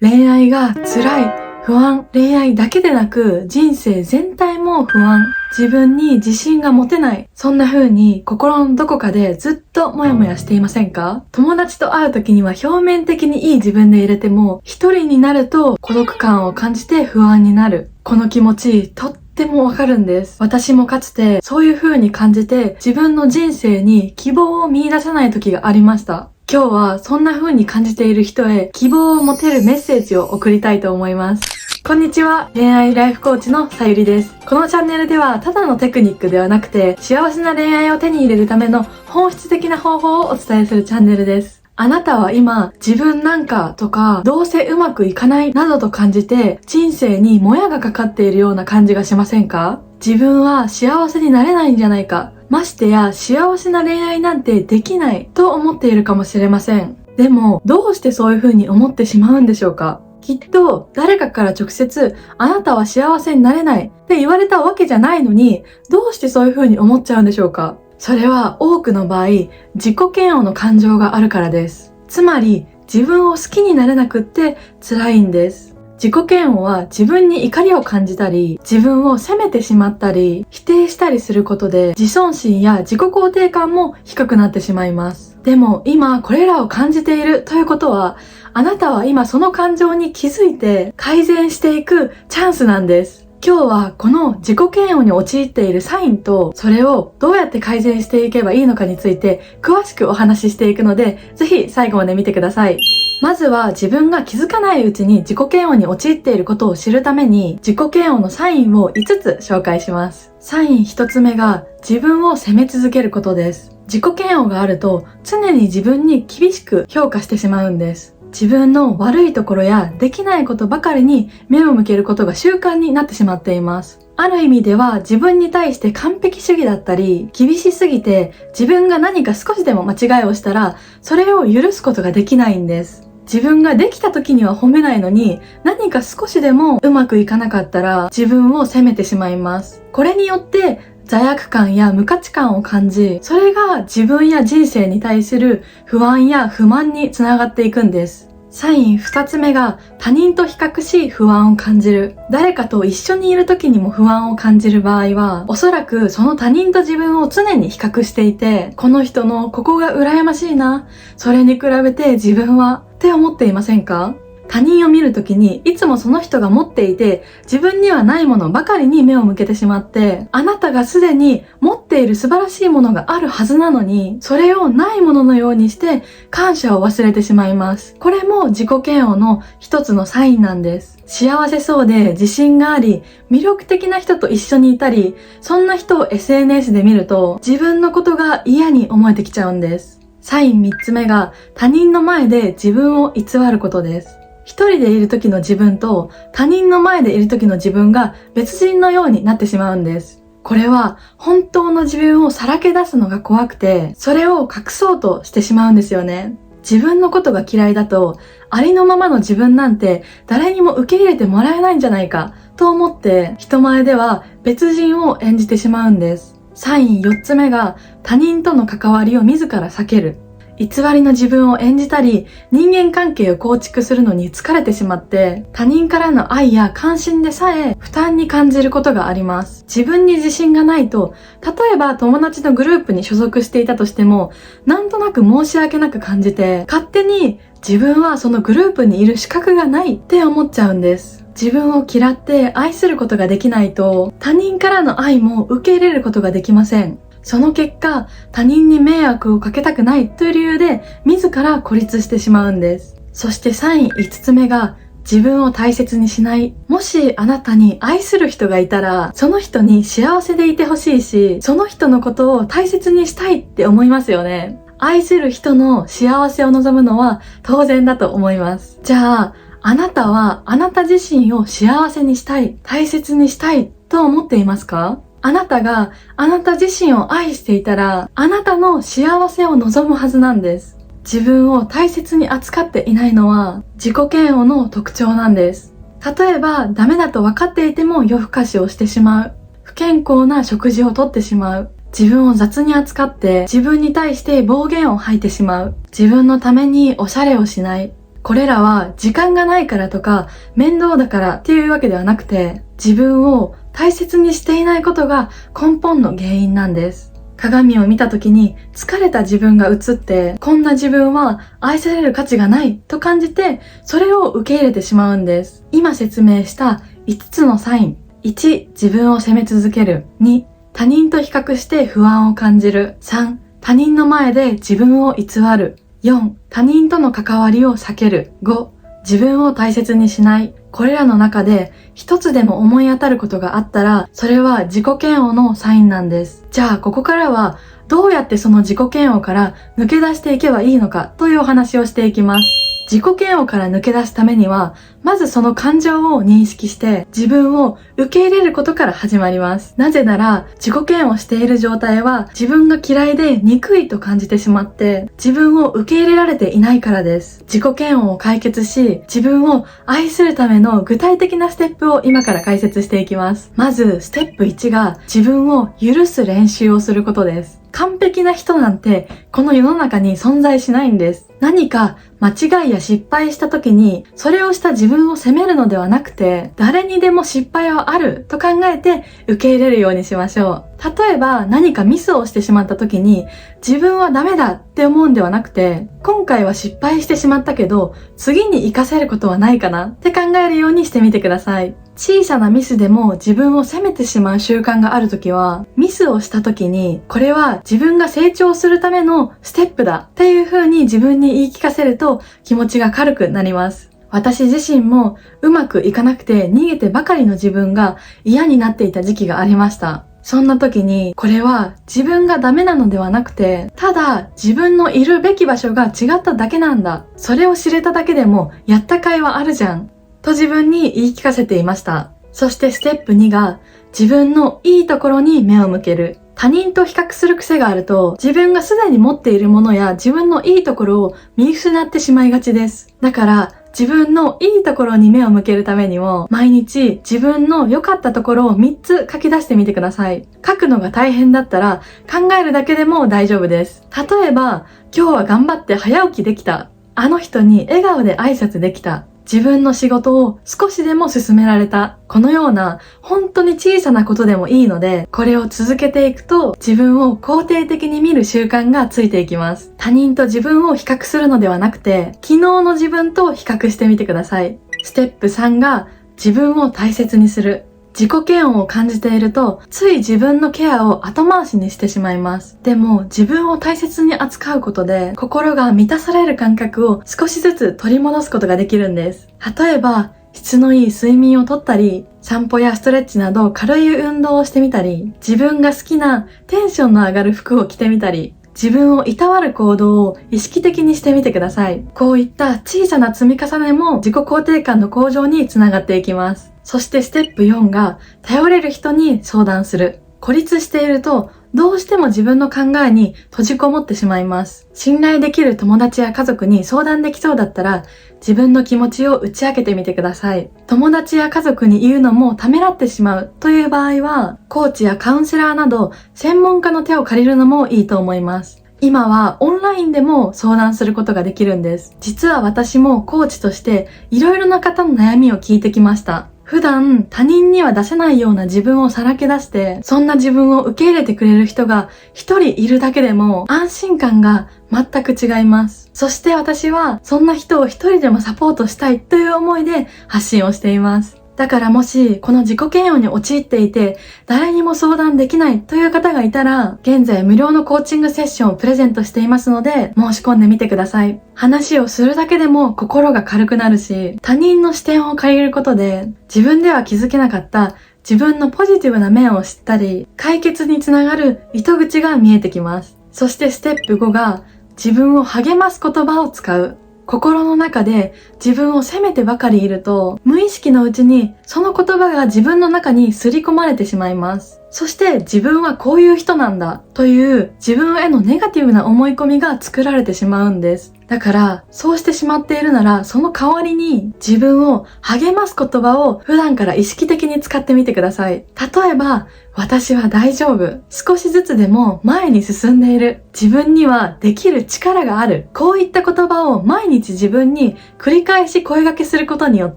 恋愛が辛い、不安、恋愛だけでなく人生全体も不安、自分に自信が持てない、そんな風に心のどこかでずっとモヤモヤしていませんか？友達と会う時には表面的にいい自分でいれても、一人になると孤独感を感じて不安になる。この気持ち、とってもわかるんです。私もかつてそういう風に感じて自分の人生に希望を見出せない時がありました。今日はそんな風に感じている人へ希望を持てるメッセージを送りたいと思います。こんにちは。恋愛ライフコーチのさゆりです。このチャンネルではただのテクニックではなくて幸せな恋愛を手に入れるための本質的な方法をお伝えするチャンネルです。あなたは今自分なんかとかどうせうまくいかないなどと感じて人生にもやがかかっているような感じがしませんか？自分は幸せになれないんじゃないか。ましてや幸せな恋愛なんてできないと思っているかもしれません。でもどうしてそういう風に思ってしまうんでしょうか？きっと誰かから直接あなたは幸せになれないって言われたわけじゃないのにどうしてそういう風に思っちゃうんでしょうか？それは多くの場合自己嫌悪の感情があるからです。つまり自分を好きになれなくって辛いんです。自己嫌悪は自分に怒りを感じたり、自分を責めてしまったり、否定したりすることで自尊心や自己肯定感も低くなってしまいます。でも今これらを感じているということは、あなたは今その感情に気づいて改善していくチャンスなんです。今日はこの自己嫌悪に陥っているサインと、それをどうやって改善していけばいいのかについて詳しくお話ししていくので、ぜひ最後まで見てください。まずは自分が気づかないうちに自己嫌悪に陥っていることを知るために、自己嫌悪のサインを5つ紹介します。サイン1つ目が自分を責め続けることです。自己嫌悪があると常に自分に厳しく評価してしまうんです。自分の悪いところやできないことばかりに目を向けることが習慣になってしまっています。ある意味では自分に対して完璧主義だったり、厳しすぎて自分が何か少しでも間違いをしたらそれを許すことができないんです。自分ができた時には褒めないのに、何か少しでもうまくいかなかったら自分を責めてしまいます。これによって罪悪感や無価値観を感じ、それが自分や人生に対する不安や不満につながっていくんです。サイン2つ目が他人と比較し不安を感じる。誰かと一緒にいる時にも不安を感じる場合は、おそらくその他人と自分を常に比較していて、この人のここが羨ましいな、それに比べて自分はって思っていませんか？他人を見るときにいつもその人が持っていて自分にはないものばかりに目を向けてしまって、あなたがすでに持っている素晴らしいものがあるはずなのに、それをないもののようにして感謝を忘れてしまいます。これも自己嫌悪の一つのサインなんです。幸せそうで自信があり魅力的な人と一緒にいたり、そんな人を SNS で見ると自分のことが嫌に思えてきちゃうんです。サイン3つ目が他人の前で自分を偽ることです。一人でいる時の自分と他人の前でいる時の自分が別人のようになってしまうんです。これは本当の自分をさらけ出すのが怖くて、それを隠そうとしてしまうんですよね。自分のことが嫌いだと、ありのままの自分なんて誰にも受け入れてもらえないんじゃないかと思って人前では別人を演じてしまうんです。サイン4つ目が他人との関わりを自ら避ける。偽りの自分を演じたり、人間関係を構築するのに疲れてしまって、他人からの愛や関心でさえ負担に感じることがあります。自分に自信がないと、例えば友達のグループに所属していたとしても、なんとなく申し訳なく感じて、勝手に自分はそのグループにいる資格がないって思っちゃうんです。自分を嫌って愛することができないと、他人からの愛も受け入れることができません。その結果、他人に迷惑をかけたくないという理由で自ら孤立してしまうんです。そしてサイン5つ目が自分を大切にしない。もしあなたに愛する人がいたら、その人に幸せでいてほしいし、その人のことを大切にしたいって思いますよね。愛する人の幸せを望むのは当然だと思います。じゃあ、あなたはあなた自身を幸せにしたい、大切にしたいと思っていますか？あなたがあなた自身を愛していたら、あなたの幸せを望むはずなんです。自分を大切に扱っていないのは自己嫌悪の特徴なんです。例えば、ダメだと分かっていても夜更かしをしてしまう。不健康な食事をとってしまう。自分を雑に扱って自分に対して暴言を吐いてしまう。自分のためにおしゃれをしない。これらは時間がないからとか面倒だからっていうわけではなくて、自分を大切にしていないことが根本の原因なんです。鏡を見た時に疲れた自分が映って、こんな自分は愛される価値がないと感じて、それを受け入れてしまうんです。今説明した5つのサイン。1、自分を責め続ける。2、他人と比較して不安を感じる。3、他人の前で自分を偽る。4、他人との関わりを避ける。5、自分を大切にしない。これらの中で一つでも思い当たることがあったら、それは自己嫌悪のサインなんです。じゃあここからはどうやってその自己嫌悪から抜け出していけばいいのかというお話をしていきます。自己嫌悪から抜け出すためには、まずその感情を認識して自分を受け入れることから始まります。なぜなら自己嫌悪している状態は自分が嫌いで憎いと感じてしまって自分を受け入れられていないからです。自己嫌悪を解決し自分を愛するための具体的なステップを今から解説していきます。まずステップ1が自分を許す練習をすることです。完璧な人なんてこの世の中に存在しないんです。何か間違いや失敗した時にそれをした自分を責めるのではなくて、誰にでも失敗はあると考えて受け入れるようにしましょう。例えば何かミスをしてしまった時に自分はダメだって思うんではなくて、今回は失敗してしまったけど次に活かせることはないかなって考えるようにしてみてください。小さなミスでも自分を責めてしまう習慣があるときは、ミスをしたときに、これは自分が成長するためのステップだっていう風に自分に言い聞かせると気持ちが軽くなります。私自身もうまくいかなくて逃げてばかりの自分が嫌になっていた時期がありました。そんな時に、これは自分がダメなのではなくて、ただ自分のいるべき場所が違っただけなんだ。それを知れただけでもやった甲斐はあるじゃん。と自分に言い聞かせていました。そしてステップ2が自分のいいところに目を向ける。他人と比較する癖があると自分がすでに持っているものや自分のいいところを見失ってしまいがちです。だから自分のいいところに目を向けるためにも毎日自分の良かったところを3つ書き出してみてください。書くのが大変だったら考えるだけでも大丈夫です。例えば今日は頑張って早起きできた。あの人に笑顔で挨拶できた。自分の仕事を少しでも進められた。このような本当に小さなことでもいいので、これを続けていくと自分を肯定的に見る習慣がついていきます。他人と自分を比較するのではなくて、昨日の自分と比較してみてください。ステップ3が自分を大切にする。自己嫌悪を感じていると、つい自分のケアを後回しにしてしまいます。でも、自分を大切に扱うことで、心が満たされる感覚を少しずつ取り戻すことができるんです。例えば、質のいい睡眠をとったり、散歩やストレッチなど軽い運動をしてみたり、自分が好きなテンションの上がる服を着てみたり、自分をいたわる行動を意識的にしてみてください。こういった小さな積み重ねも自己肯定感の向上につながっていきます。そしてステップ4が頼れる人に相談する。孤立しているとどうしても自分の考えに閉じこもってしまいます。信頼できる友達や家族に相談できそうだったら自分の気持ちを打ち明けてみてください。友達や家族に言うのもためらってしまうという場合はコーチやカウンセラーなど専門家の手を借りるのもいいと思います。今はオンラインでも相談することができるんです。実は私もコーチとしていろいろな方の悩みを聞いてきました。普段他人には出せないような自分をさらけ出して、そんな自分を受け入れてくれる人が一人いるだけでも安心感が全く違います。そして私はそんな人を一人でもサポートしたいという思いで発信をしています。だからもしこの自己嫌悪に陥っていて誰にも相談できないという方がいたら、現在無料のコーチングセッションをプレゼントしていますので申し込んでみてください。話をするだけでも心が軽くなるし、他人の視点を借りることで自分では気づけなかった自分のポジティブな面を知ったり、解決につながる糸口が見えてきます。そしてステップ5が自分を励ます言葉を使う。心の中で自分を責めてばかりいると、無意識のうちにその言葉が自分の中に刷り込まれてしまいます。そして自分はこういう人なんだという自分へのネガティブな思い込みが作られてしまうんです。だから、そうしてしまっているなら、その代わりに自分を励ます言葉を普段から意識的に使ってみてください。例えば、私は大丈夫。少しずつでも前に進んでいる。自分にはできる力がある。こういった言葉を毎日自分に繰り返し声掛けすることによっ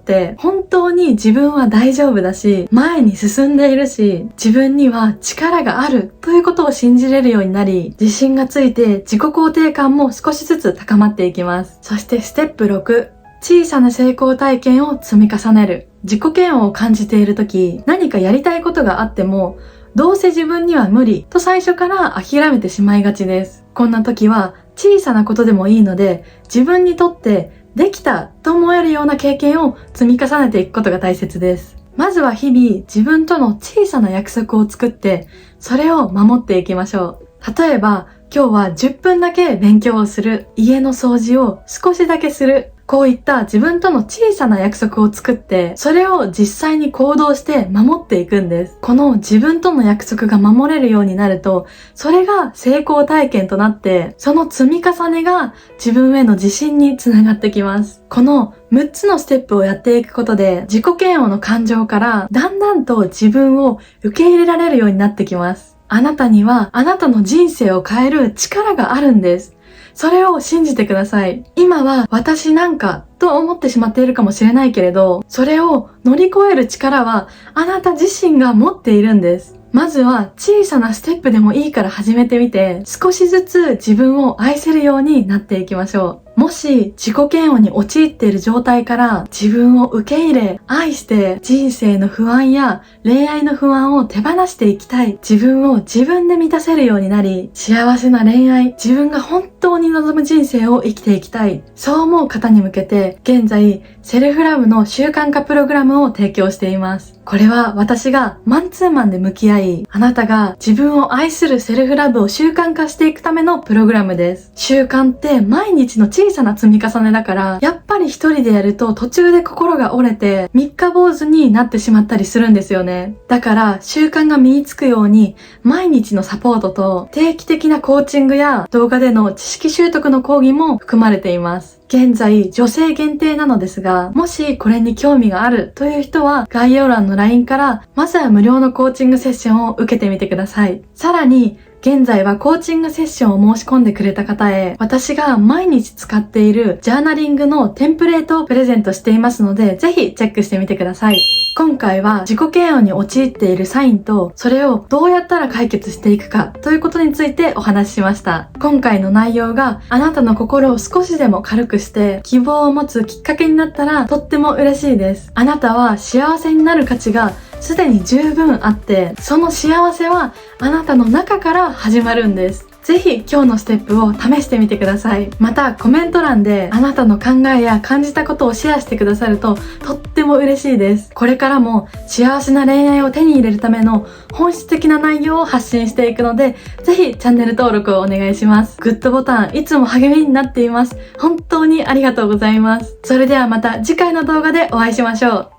て、本当に自分は大丈夫だし、前に進んでいるし、自分には力があるということを信じれるようになり、自信がついて自己肯定感も少しずつ高まっていきます。そしてステップ6。小さな成功体験を積み重ねる。自己嫌悪を感じているとき、何かやりたいことがあっても、どうせ自分には無理と最初から諦めてしまいがちです。こんな時は小さなことでもいいので、自分にとってできたと思えるような経験を積み重ねていくことが大切です。まずは日々自分との小さな約束を作って、それを守っていきましょう。例えば、今日は10分だけ勉強をする。家の掃除を少しだけする。こういった自分との小さな約束を作って、それを実際に行動して守っていくんです。この自分との約束が守れるようになると、それが成功体験となって、その積み重ねが自分への自信につながってきます。この6つのステップをやっていくことで、自己嫌悪の感情からだんだんと自分を受け入れられるようになってきます。あなたにはあなたの人生を変える力があるんです。それを信じてください。今は私なんかと思ってしまっているかもしれないけれど、それを乗り越える力はあなた自身が持っているんです。まずは小さなステップでもいいから始めてみて、少しずつ自分を愛せるようになっていきましょう。もし自己嫌悪に陥っている状態から自分を受け入れ、愛して人生の不安や恋愛の不安を手放していきたい。自分を自分で満たせるようになり、幸せな恋愛、自分が本当に望む人生を生きていきたい。そう思う方に向けて、現在セルフラブの習慣化プログラムを提供しています。これは私がマンツーマンで向き合い、あなたが自分を愛するセルフラブを習慣化していくためのプログラムです。習慣って毎日の小さな積み重ねだから、やっぱり一人でやると途中で心が折れて三日坊主になってしまったりするんですよね。だから習慣が身につくように毎日のサポートと定期的なコーチングや動画での知識習得の講義も含まれています。現在女性限定なのですが、もしこれに興味があるという人は概要欄の LINE からまずは無料のコーチングセッションを受けてみてください。さらに現在はコーチングセッションを申し込んでくれた方へ、私が毎日使っているジャーナリングのテンプレートをプレゼントしていますので、ぜひチェックしてみてください。今回は自己嫌悪に陥っているサインと、それをどうやったら解決していくかということについてお話ししました。今回の内容があなたの心を少しでも軽くして希望を持つきっかけになったらとっても嬉しいです。あなたは幸せになる価値がすでに十分あって、その幸せはあなたの中から始まるんです。ぜひ今日のステップを試してみてください。またコメント欄であなたの考えや感じたことをシェアしてくださるととっても嬉しいです。これからも幸せな恋愛を手に入れるための本質的な内容を発信していくので、ぜひチャンネル登録をお願いします。グッドボタンいつも励みになっています。本当にありがとうございます。それではまた次回の動画でお会いしましょう。